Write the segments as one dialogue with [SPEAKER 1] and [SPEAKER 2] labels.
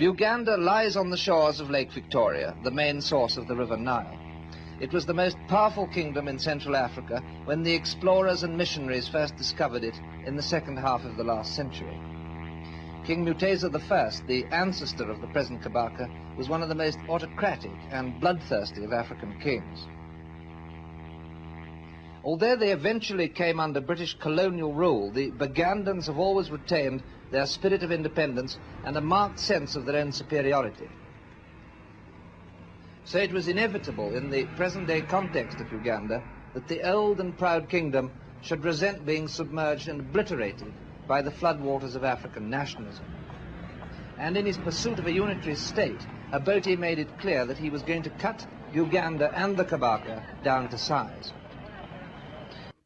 [SPEAKER 1] Uganda lies on the shores of Lake Victoria, the main source of the River Nile. It was the most powerful kingdom in Central Africa when the explorers and missionaries first discovered it in the second half of the last century. King Mutesa I, the ancestor of the present Kabaka, was one of the most autocratic and bloodthirsty of African kings. Although they eventually came under British colonial rule, the Ugandans have always retained their spirit of independence and a marked sense of their own superiority. So it was inevitable in the present-day context of Uganda that the old and proud kingdom should resent being submerged and obliterated by the floodwaters of African nationalism. And in his pursuit of a unitary state, Obote made it clear that he was going to cut Uganda and the Kabaka down to size.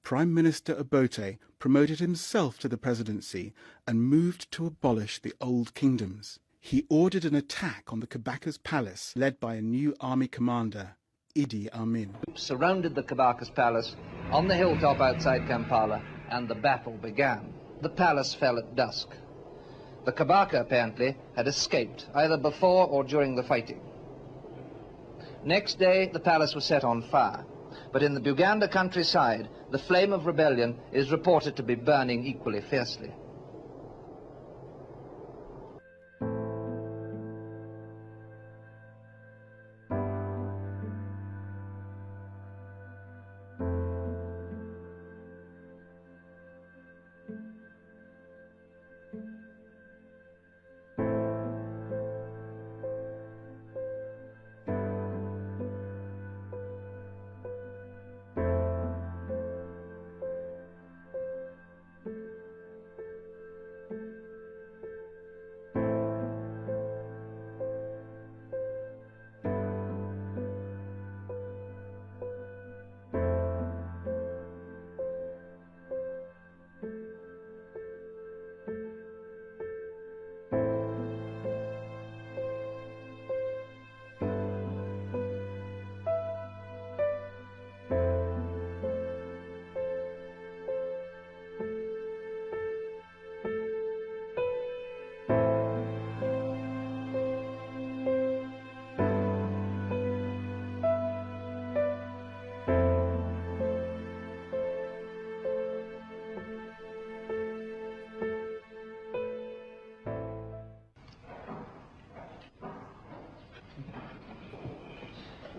[SPEAKER 2] Prime Minister Obote promoted himself to the presidency and moved to abolish the old kingdoms. He ordered an attack on the Kabaka's palace, led by a new army commander, Amin.
[SPEAKER 1] Surrounded the Kabaka's palace on the hilltop outside Kampala, and the battle began. The palace fell at dusk. The Kabaka, apparently, had escaped, either before or during the fighting. Next day, the palace was set on fire. But in the Uganda countryside, the flame of rebellion is reported to be burning equally fiercely.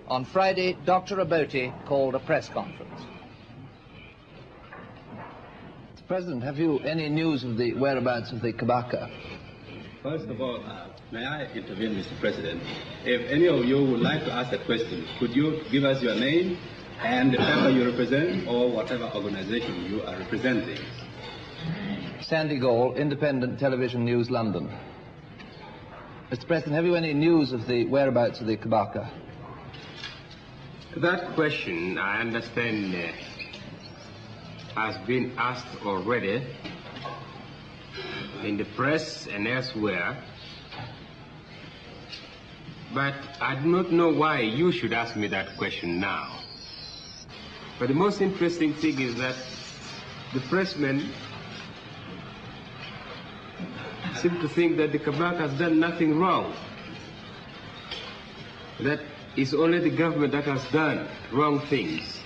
[SPEAKER 1] On Friday, Dr. Obote called a press conference. Mr. President, have you any news of the whereabouts of the Kabaka?
[SPEAKER 3] First of all, may I intervene, Mr. President? If any of you would like to ask a question, could you give us your name and the paper you represent or whatever organization you are representing?
[SPEAKER 1] Sandy Gall, Independent Television News, London. Mr. President, have you any news of the whereabouts of the Kabaka?
[SPEAKER 4] That question, I understand, has been asked already in the press and elsewhere, but I do not know why you should ask me that question now. But the most interesting thing is that the pressmen seem to think that the Kabaka has done nothing wrong, that it's only the government that has done wrong things.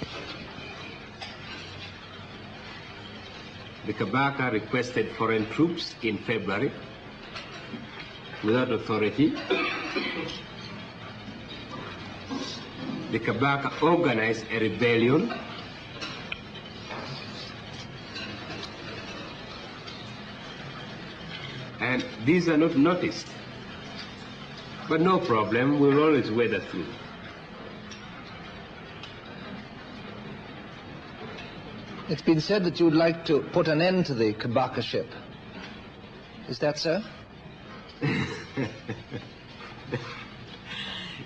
[SPEAKER 4] The Kabaka requested foreign troops in February without authority. The Kabaka organized a rebellion. And these are not noticed. But no problem, we'll always weather through.
[SPEAKER 1] It's been said that you would like to put an end to the Kabaka-ship. Is that so?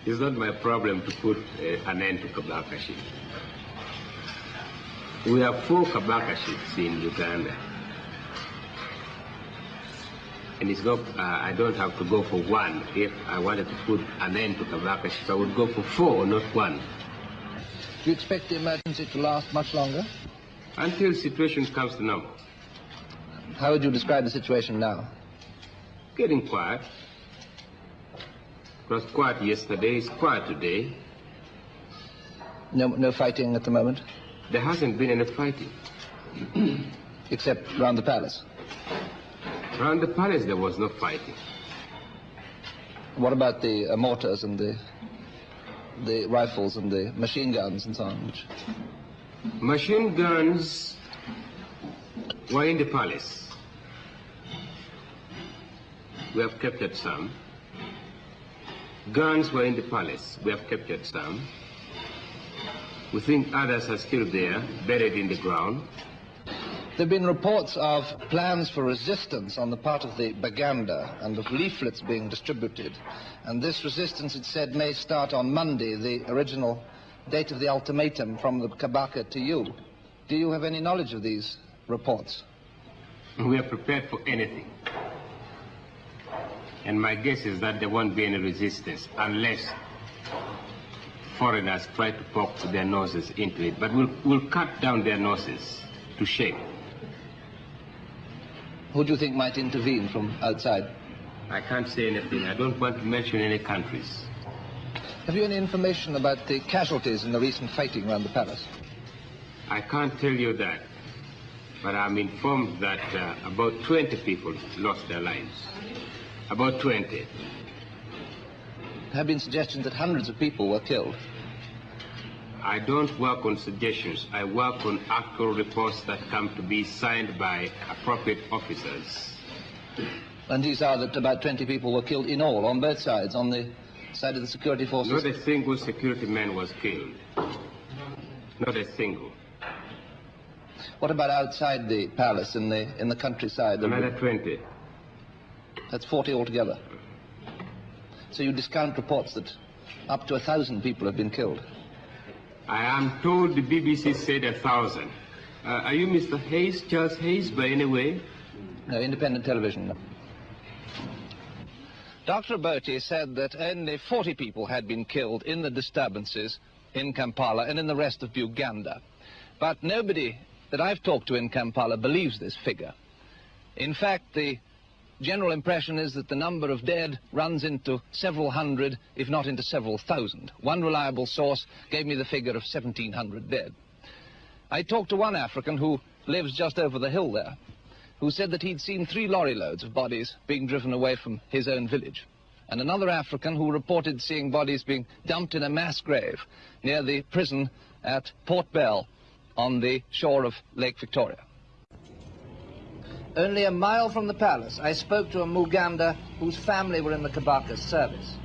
[SPEAKER 4] It's not my problem to put an end to Kabaka-ship. We have 4 Kabaka-ships in Uganda. And it's not, I don't have to go for 1. If I wanted to put an end to Kabaka-ship, I would go for 4, not 1.
[SPEAKER 1] Do you expect the emergency to last much longer?
[SPEAKER 4] Until the situation comes to normal.
[SPEAKER 1] How would you describe the situation now?
[SPEAKER 4] Getting quiet. It was quiet yesterday, it's quiet today.
[SPEAKER 1] No fighting at the moment?
[SPEAKER 4] There hasn't been any fighting.
[SPEAKER 1] Except round the palace?
[SPEAKER 4] Around the palace there was no fighting.
[SPEAKER 1] What about the mortars and the rifles and the machine guns and so on?
[SPEAKER 4] Machine guns were in the palace. We have captured some. Guns were in the palace. We have captured some. We think others are still there, buried in the ground.
[SPEAKER 1] There have been reports of plans for resistance on the part of the Baganda and of leaflets being distributed. And this resistance, it said, may start on Monday, the original date of the ultimatum from the Kabaka to you. Do you have any knowledge of these reports?
[SPEAKER 4] We are prepared for anything. And my guess is that there won't be any resistance unless foreigners try to poke their noses into it. But we'll cut down their noses to shape.
[SPEAKER 1] Who do you think might intervene from outside?
[SPEAKER 4] I can't say anything. I don't want to mention any countries.
[SPEAKER 1] Have you any information about the casualties in the recent fighting around the palace?
[SPEAKER 4] I can't tell you that. But I'm informed that about 20 people lost their lives. About 20.
[SPEAKER 1] There have been suggestions that hundreds of people were killed.
[SPEAKER 4] I don't work on suggestions. I work on actual reports that come to be signed by appropriate officers.
[SPEAKER 1] And these are that about 20 people were killed in all, on both sides, on the side of the security forces?
[SPEAKER 4] Not a single security man was killed. Not a single.
[SPEAKER 1] What about outside the palace, in the countryside?
[SPEAKER 4] Another 20.
[SPEAKER 1] That's 40 altogether. So you discount reports that up to 1,000 people have been killed?
[SPEAKER 4] I am told the BBC said 1,000. Are you Mr. Hayes, Charles Hayes, by any way?
[SPEAKER 1] No, independent television. Dr. Obote said that only 40 people had been killed in the disturbances in Kampala and in the rest of Uganda. But nobody that I've talked to in Kampala believes this figure. In fact, the general impression is that the number of dead runs into several hundred, if not into several thousand. One reliable source gave me the figure of 1,700 dead. I talked to one African who lives just over the hill there, who said that he'd seen 3 lorry loads of bodies being driven away from his own village, and another African who reported seeing bodies being dumped in a mass grave near the prison at Port Bell on the shore of Lake Victoria. Only a mile from the palace, I spoke to a Muganda whose family were in the Kabaka's service.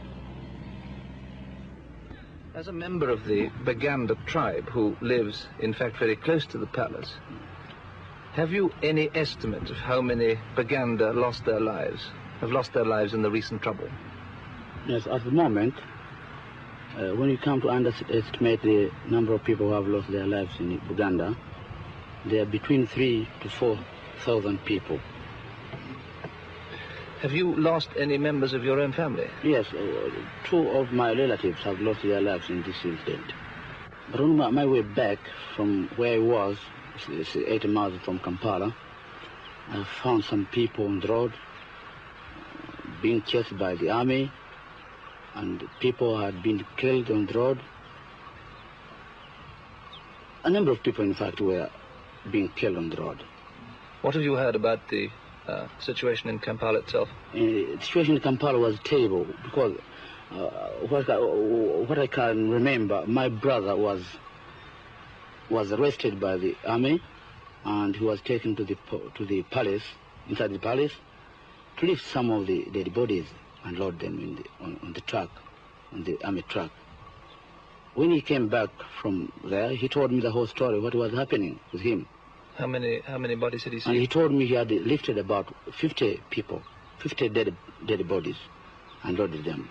[SPEAKER 1] As a member of the Baganda tribe who lives, in fact, very close to the palace, have you any estimate of how many Baganda have lost their lives in the recent trouble?
[SPEAKER 5] Yes, at the moment, when you come to estimate the number of people who have lost their lives in Uganda, they are between 3,000 to 4,000 people.
[SPEAKER 1] Have you lost any members of your own family?
[SPEAKER 5] Yes, 2 of my relatives have lost their lives in this incident. But on my way back from where I was, it's 80 miles from Kampala, I found some people on the road being chased by the army, and people had been killed on the road. A number of people, in fact, were being killed on the road.
[SPEAKER 1] What have you heard about the situation in Kampala itself?
[SPEAKER 5] The situation in Kampala was terrible because what I can remember, my brother was arrested by the army, and he was taken to the palace, inside the palace, to lift some of the dead bodies and load them on the truck, on the army truck. When he came back from there, he told me the whole story, what was happening with him.
[SPEAKER 1] How many bodies did he see?
[SPEAKER 5] And he told me he had lifted about 50 people, 50 dead bodies, and loaded them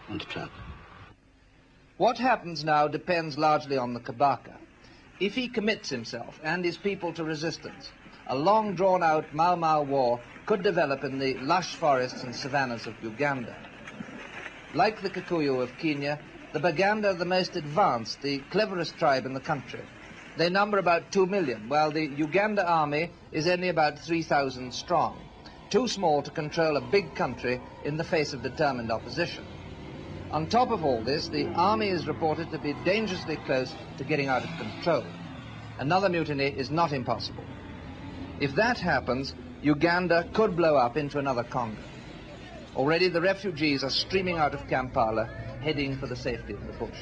[SPEAKER 5] on the truck.
[SPEAKER 1] What happens now depends largely on the Kabaka. If he commits himself and his people to resistance, a long drawn-out Mau-Mau war could develop in the lush forests and savannas of Uganda. Like the Kikuyu of Kenya, the Baganda are the most advanced, the cleverest tribe in the country. They number about 2 million, while the Uganda army is only about 3,000 strong, too small to control a big country in the face of determined opposition. On top of all this, the army is reported to be dangerously close to getting out of control. Another mutiny is not impossible. If that happens, Uganda could blow up into another Congo. Already the refugees are streaming out of Kampala, heading for the safety of the bush.